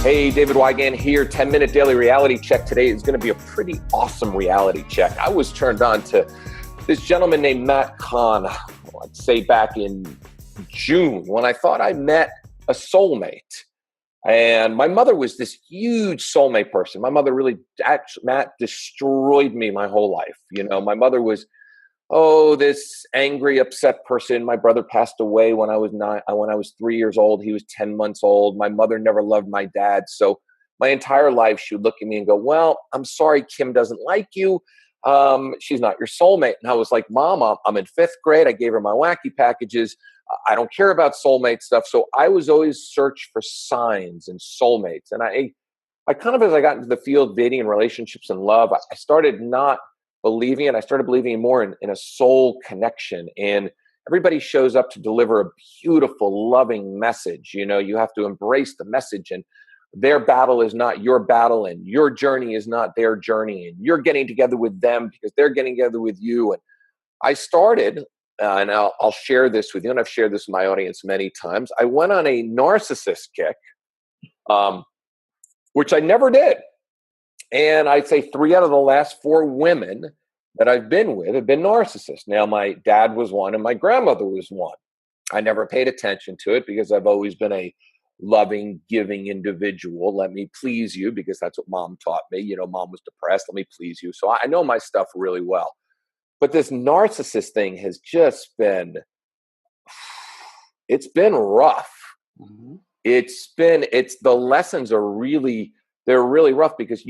Hey, David Wygan here, 10-minute daily reality check. Today is going to be a pretty awesome reality check. I was turned on to this gentleman named Matt Kahn, I'd say back in June, when I thought I met a soulmate. And my mother was this huge soulmate person. My mother really, Matt destroyed me my whole life. You know, my mother was this angry, upset person. My brother passed away when I was 3 years old. He was 10 months old. My mother never loved my dad. So my entire life, she would look at me and go, well, I'm sorry, Kim doesn't like you. She's not your soulmate. And I was like, Mom, I'm in fifth grade. I gave her my wacky packages. I don't care about soulmate stuff. So I was always search for signs and soulmates. And I kind of, as I got into the field of dating and relationships and love, I started not believing it. I started believing more in a soul connection. And everybody shows up to deliver a beautiful, loving message. You know, you have to embrace the message, and their battle is not your battle, and your journey is not their journey. And you're getting together with them because they're getting together with you. And I started, and I'll share this with you, and I've shared this with my audience many times. I went on a narcissist kick, which I never did. And I'd say 3 out of the last 4 women that I've been with have been narcissists. Now, my dad was one and my grandmother was one. I never paid attention to it because I've always been a loving, giving individual. Let me please you, because that's what Mom taught me. You know, Mom was depressed. Let me please you. So I know my stuff really well. But this narcissist thing has just been, it's been rough. Mm-hmm. The lessons are really, they're really rough because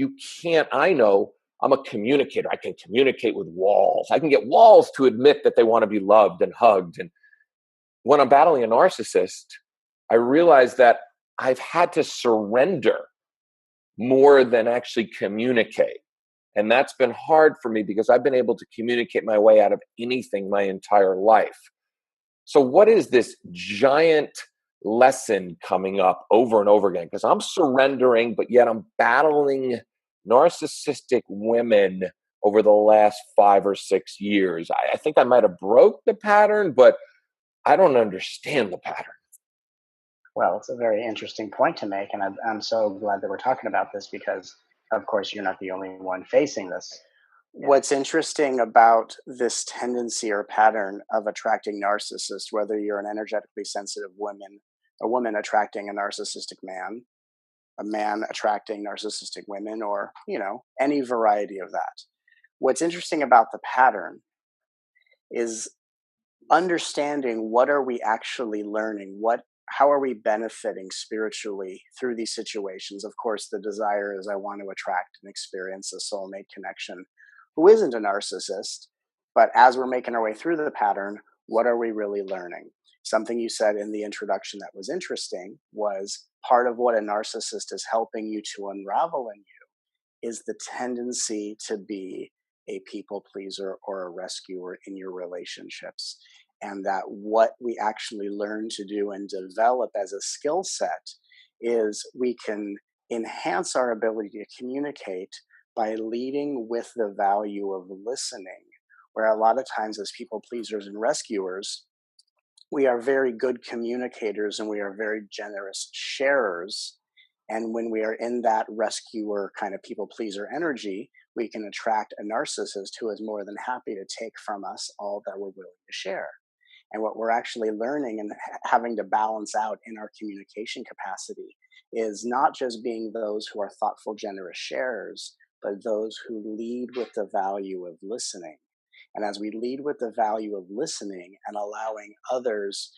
I know I'm a communicator. I can communicate with walls. I can get walls to admit that they want to be loved and hugged. And when I'm battling a narcissist, I realize that I've had to surrender more than actually communicate. And that's been hard for me because I've been able to communicate my way out of anything my entire life. So what is this giant lesson coming up over and over again? Because I'm surrendering, but yet I'm battling narcissistic women over the last 5 or 6 years. I think I might have broke the pattern, but I don't understand the pattern. Well, it's a very interesting point to make, and I'm so glad that we're talking about this because, of course, you're not the only one facing this. What's interesting about this tendency or pattern of attracting narcissists, whether you're an energetically sensitive woman, a woman attracting a narcissistic man, a man attracting narcissistic women, or, any variety of that. What's interesting about the pattern is understanding what are we actually learning, how are we benefiting spiritually through these situations. Of course, the desire is I want to attract and experience a soulmate connection who isn't a narcissist, but as we're making our way through the pattern, what are we really learning? Something you said in the introduction that was interesting was part of what a narcissist is helping you to unravel in you is the tendency to be a people pleaser or a rescuer in your relationships. And that what we actually learn to do and develop as a skill set is we can enhance our ability to communicate by leading with the value of listening, where a lot of times as people pleasers and rescuers, we are very good communicators and we are very generous sharers. And when we are in that rescuer kind of people pleaser energy, we can attract a narcissist who is more than happy to take from us all that we're willing to share. And what we're actually learning and having to balance out in our communication capacity is not just being those who are thoughtful, generous sharers, but those who lead with the value of listening. And as we lead with the value of listening and allowing others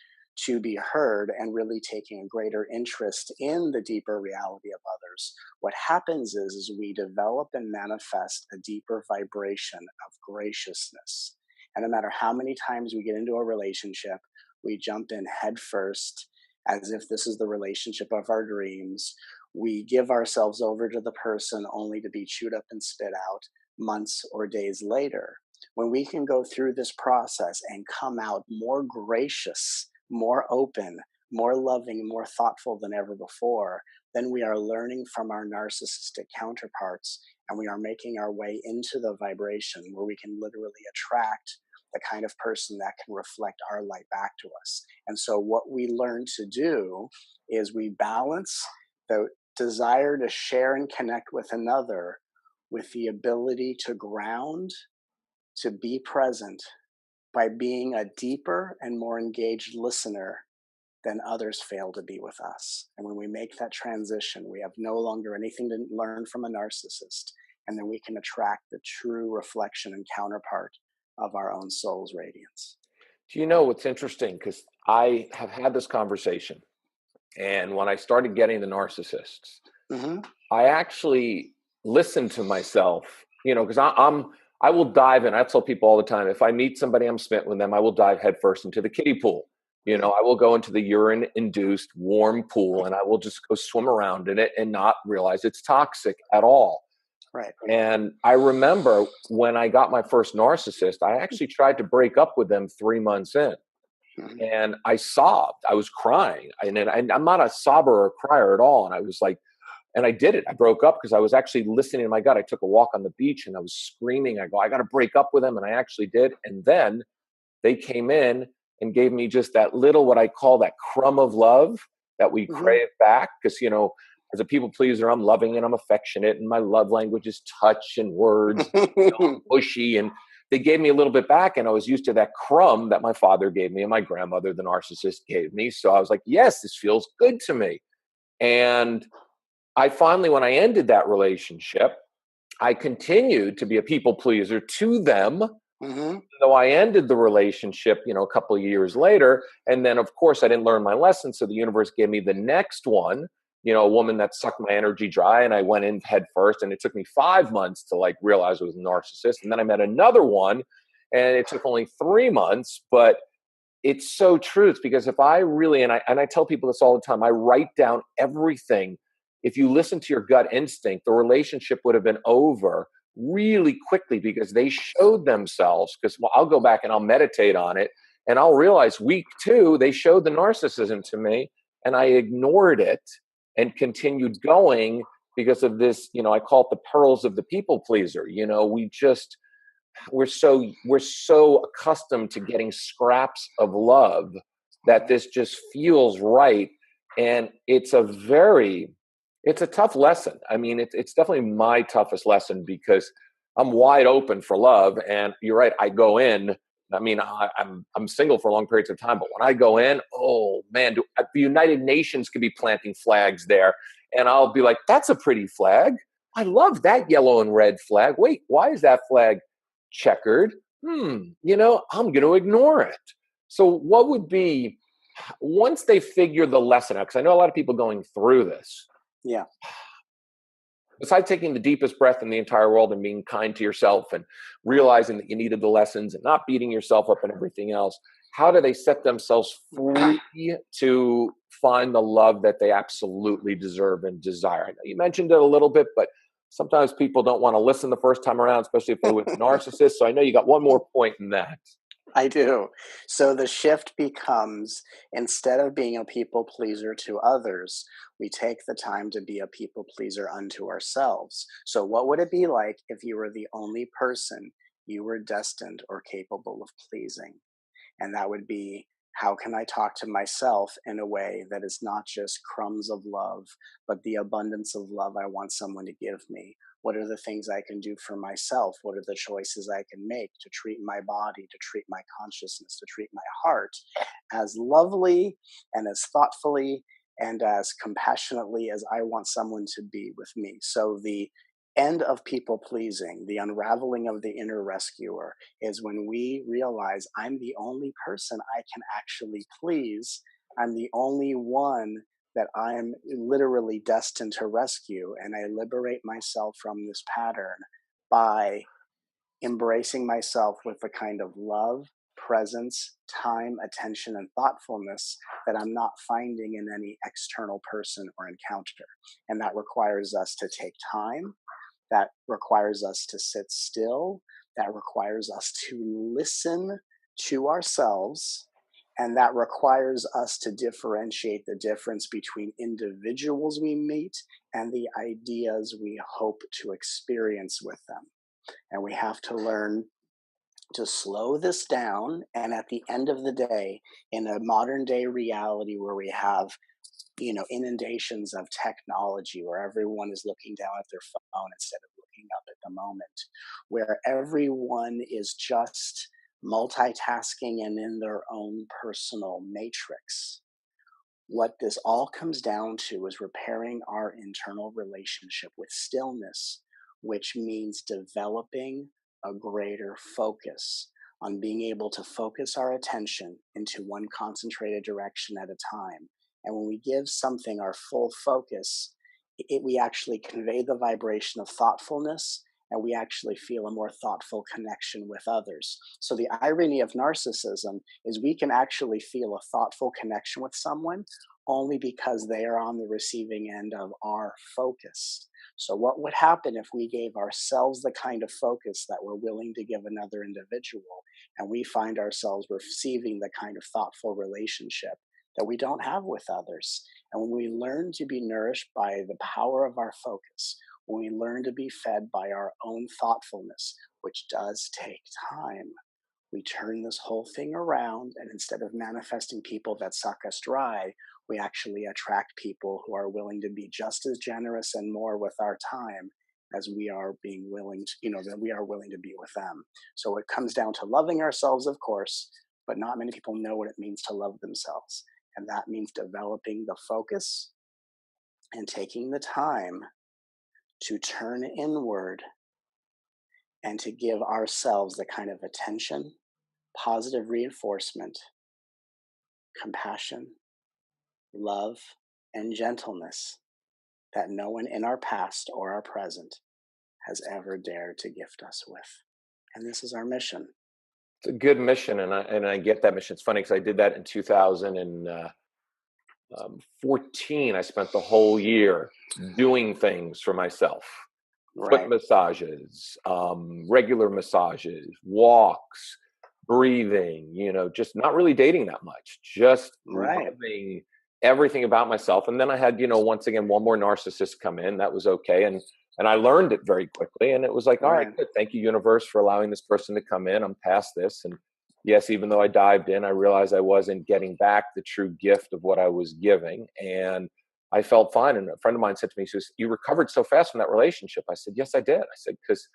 to be heard and really taking a greater interest in the deeper reality of others, what happens is we develop and manifest a deeper vibration of graciousness. And no matter how many times we get into a relationship, we jump in head first as if this is the relationship of our dreams. We give ourselves over to the person only to be chewed up and spit out months or days later. When we can go through this process and come out more gracious, more open, more loving, more thoughtful than ever before, then we are learning from our narcissistic counterparts, and we are making our way into the vibration where we can literally attract the kind of person that can reflect our light back to us. And so what we learn to do is we balance desire to share and connect with another with the ability to ground, to be present by being a deeper and more engaged listener than others fail to be with us. And when we make that transition, we have no longer anything to learn from a narcissist, and then we can attract the true reflection and counterpart of our own soul's radiance. Do you know what's interesting? Because I have had this conversation, and when I started getting the narcissists, Mm-hmm. I actually listened to myself, because I will dive in. I tell people all the time, if I meet somebody I'm smitten with them, I will dive headfirst into the kiddie pool. I will go into the urine-induced warm pool, and I will just go swim around in it and not realize it's toxic at all. Right. And I remember when I got my first narcissist, I actually tried to break up with them 3 months in. Mm-hmm. And I sobbed. I was crying. And I'm not a sobber or a crier at all. And I was like, and I did it. I broke up because I was actually listening to my gut. I took a walk on the beach and I was screaming. I go, I got to break up with them. And I actually did. And then they came in and gave me just that little, what I call that crumb of love that we crave back. Because, as a people pleaser, I'm loving and I'm affectionate. And my love language is touch and words, I'm pushy. And they gave me a little bit back. And I was used to that crumb that my father gave me and my grandmother, the narcissist, gave me. So I was like, yes, this feels good to me. And I finally, when I ended that relationship, I continued to be a people pleaser to them, though I ended the relationship, a couple of years later. And then, of course, I didn't learn my lesson. So the universe gave me the next one, a woman that sucked my energy dry. And I went in head first. And it took me 5 months to realize I was a narcissist. And then I met another one, and it took only 3 months. But it's so true. It's because if I really, and I tell people this all the time, I write down everything. If you listen to your gut instinct, the relationship would have been over really quickly because they showed themselves. Because I'll go back and I'll meditate on it and I'll realize week 2, they showed the narcissism to me and I ignored it and continued going because of this, I call it the perils of the people pleaser. We're so accustomed to getting scraps of love that this just feels right. And it's a tough lesson. I mean, it's definitely my toughest lesson because I'm wide open for love. And you're right. I go in. I mean, I'm single for long periods of time, but when I go in, oh man, the United Nations could be planting flags there, and I'll be like, "That's a pretty flag. I love that yellow and red flag. Wait, why is that flag checkered? I'm going to ignore it." So, what would be once they figure the lesson out? Because I know a lot of people going through this. Yeah. Besides taking the deepest breath in the entire world and being kind to yourself and realizing that you needed the lessons and not beating yourself up and everything else, how do they set themselves free to find the love that they absolutely deserve and desire? I know you mentioned it a little bit, but sometimes people don't want to listen the first time around, especially if they're with narcissists. So I know you got one more point in that. I do. So the shift becomes, instead of being a people pleaser to others, we take the time to be a people pleaser unto ourselves. So what would it be like if you were the only person you were destined or capable of pleasing? And that would be, how can I talk to myself in a way that is not just crumbs of love, but the abundance of love I want someone to give me? What are the things I can do for myself? What are the choices I can make to treat my body, to treat my consciousness, to treat my heart as lovely and as thoughtfully and as compassionately as I want someone to be with me? So the end of people pleasing, the unraveling of the inner rescuer, is when we realize I'm the only person I can actually please. I'm the only one that I'm literally destined to rescue. And I liberate myself from this pattern by embracing myself with the kind of love, presence, time, attention, and thoughtfulness that I'm not finding in any external person or encounter. And that requires us to take time. That requires us to sit still. That requires us to listen to ourselves. And that requires us to differentiate the difference between individuals we meet and the ideas we hope to experience with them. And we have to learn to slow this down. And at the end of the day, in a modern day reality where we have inundations of technology where everyone is looking down at their phone instead of looking up at the moment, where everyone is just multitasking and in their own personal matrix. What this all comes down to is repairing our internal relationship with stillness, which means developing a greater focus on being able to focus our attention into one concentrated direction at a time. And when we give something our full focus, we actually convey the vibration of thoughtfulness, and we actually feel a more thoughtful connection with others. So the irony of narcissism is we can actually feel a thoughtful connection with someone only because they are on the receiving end of our focus. So what would happen if we gave ourselves the kind of focus that we're willing to give another individual, and we find ourselves receiving the kind of thoughtful relationship that we don't have with others? And when we learn to be nourished by the power of our focus, when we learn to be fed by our own thoughtfulness, which does take time, we turn this whole thing around, and instead of manifesting people that suck us dry, we actually attract people who are willing to be just as generous and more with our time as we are being willing to, that we are willing to be with them. So it comes down to loving ourselves, of course, but not many people know what it means to love themselves. And that means developing the focus and taking the time to turn inward and to give ourselves the kind of attention, positive reinforcement, compassion, love, and gentleness that no one in our past or our present has ever dared to gift us with. And this is our mission. It's a good mission, and I get that mission. It's funny because I did that in 2014. I spent the whole year doing things for myself. Foot Right. massages, regular massages, walks, breathing, just not really dating that much, just Right. loving everything about myself. And then I had, once again, one more narcissist come in. That was okay. And I learned it very quickly. And it was like, all right, Right. good. Thank you, universe, for allowing this person to come in. I'm past this. And yes, even though I dived in, I realized I wasn't getting back the true gift of what I was giving. And I felt fine. And a friend of mine said to me, she says, "You recovered so fast from that relationship." I said, "Yes, I did." I said, "Because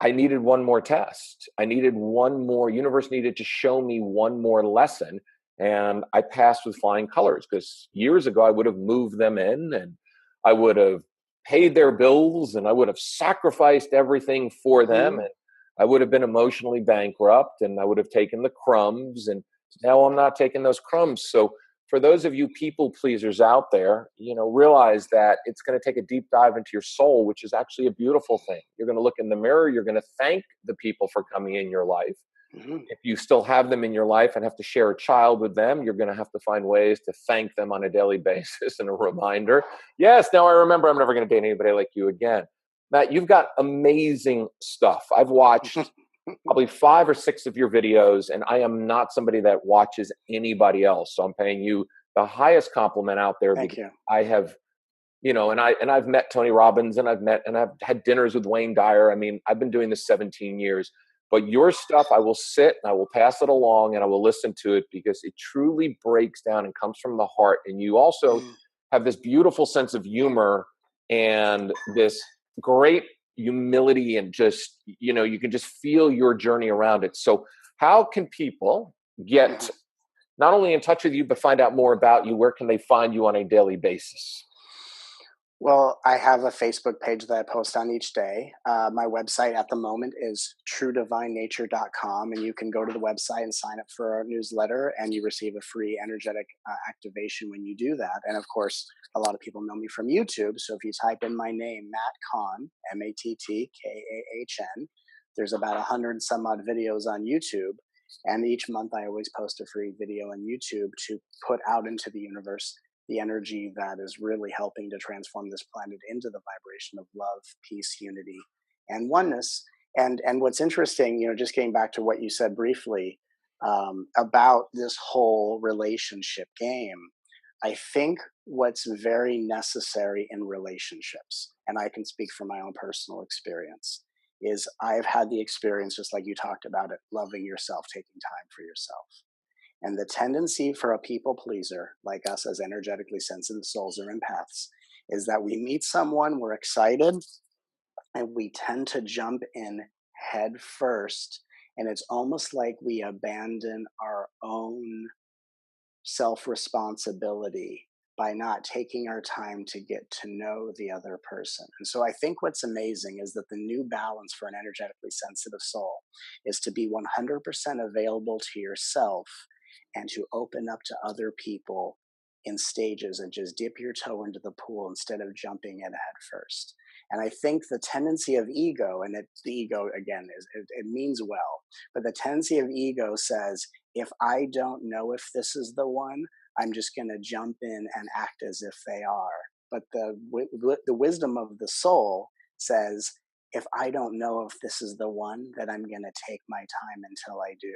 I needed one more test. I needed one more, universe needed to show me one more lesson." And I passed with flying colors, because years ago I would have moved them in, and I would have paid their bills, and I would have sacrificed everything for them. Mm-hmm. And I would have been emotionally bankrupt, and I would have taken the crumbs. And now I'm not taking those crumbs. So for those of you people pleasers out there, realize that it's going to take a deep dive into your soul, which is actually a beautiful thing. You're going to look in the mirror. You're going to thank the people for coming in your life. Mm-hmm. If you still have them in your life and have to share a child with them, you're going to have to find ways to thank them on a daily basis, and a reminder. Yes, now I remember I'm never going to date anybody like you again. Matt, you've got amazing stuff. I've watched probably 5 or 6 of your videos, and I am not somebody that watches anybody else. So I'm paying you the highest compliment out there. Thank you. I have, and I've met Tony Robbins, and I've had dinners with Wayne Dyer. I mean, I've been doing this 17 years, but your stuff, I will sit and I will pass it along, and I will listen to it, because it truly breaks down and comes from the heart. And you also have this beautiful sense of humor and this great humility, and just, you can just feel your journey around it. So how can people get not only in touch with you, but find out more about you? Where can they find you on a daily basis? Well, I have a Facebook page that I post on each day. My website at the moment is truedivinenature.com, and you can go to the website and sign up for our newsletter, and you receive a free energetic activation when you do that. And of course, a lot of people know me from YouTube. So if you type in my name, Matt Kahn, MattKahn, there's about 100 some odd videos on YouTube. And each month I always post a free video on YouTube to put out into the universe the energy that is really helping to transform this planet into the vibration of love, peace, unity, and oneness. And what's interesting, just getting back to what you said briefly about this whole relationship game, I think what's very necessary in relationships, and I can speak from my own personal experience, is I've had the experience, just like you talked about it, loving yourself, taking time for yourself. And the tendency for a people pleaser, like us as energetically sensitive souls or empaths, is that we meet someone, we're excited, and we tend to jump in head first. And it's almost like we abandon our own self-responsibility by not taking our time to get to know the other person. And so I think what's amazing is that the new balance for an energetically sensitive soul is to be 100% available to yourself and to open up to other people in stages and just dip your toe into the pool instead of jumping in head first. And I think the tendency of ego, and the ego again it means well, but the tendency of ego says, if I don't know if this is the one, I'm just going to jump in and act as if they are. But the wisdom of the soul says, if I don't know if this is the one, then I'm going to take my time until I do.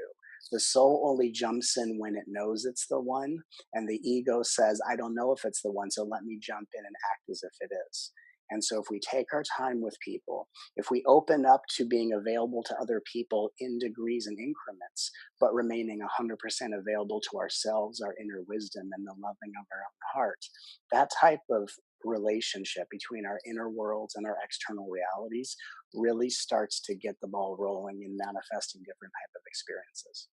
The soul only jumps in when it knows it's the one, and the ego says, I don't know if it's the one, so let me jump in and act as if it is. And so if we take our time with people, if we open up to being available to other people in degrees and increments, but remaining 100% available to ourselves, our inner wisdom, and the loving of our own heart, that type of relationship between our inner worlds and our external realities really starts to get the ball rolling in manifesting different type of experiences.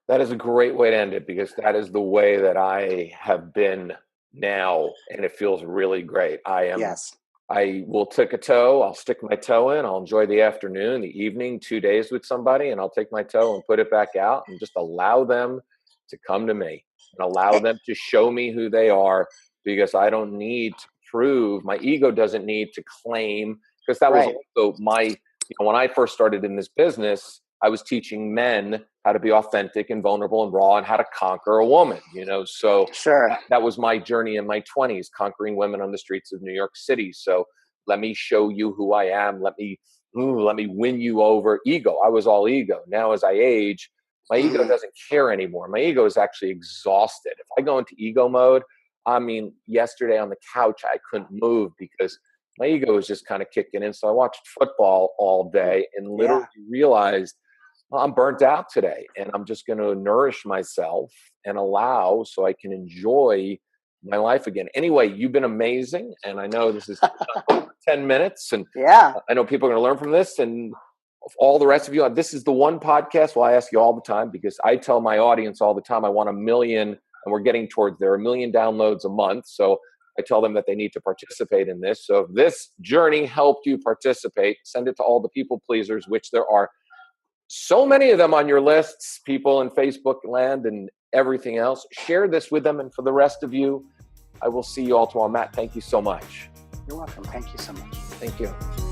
That is a great way to end it, because that is the way that I have been now, and it feels really great. Yes. I will take a toe, I'll stick my toe in, I'll enjoy the afternoon, the evening, 2 days with somebody, and I'll take my toe and put it back out and just allow them to come to me and allow them to show me who they are, because I don't need to prove, my ego doesn't need to claim, because that was also when I first started in this business, I was teaching men how to be authentic and vulnerable and raw and how to conquer a woman, so Sure. that was my journey in my 20s, conquering women on the streets of New York City. So let me show you who I am. Let me win you over. Ego. I was all ego. Now, as I age, my ego doesn't care anymore. My ego is actually exhausted. If I go into ego mode, yesterday on the couch, I couldn't move because my ego was just kind of kicking in. So I watched football all day and literally realized, well, I'm burnt out today, and I'm just going to nourish myself and allow so I can enjoy my life again. Anyway, you've been amazing, and I know this is 10 minutes, and I know people are going to learn from this, and all the rest of you. This is the one podcast I ask you all the time, because I tell my audience all the time I want 1 million, and we're getting towards there, 1 million downloads a month. So I tell them that they need to participate in this. So if this journey helped you participate, send it to all the people pleasers, which there are so many of them on your lists, people in Facebook land and everything else. Share this with them. And for the rest of you, I will see you all tomorrow. Matt, thank you so much. You're welcome. Thank you so much. Thank you.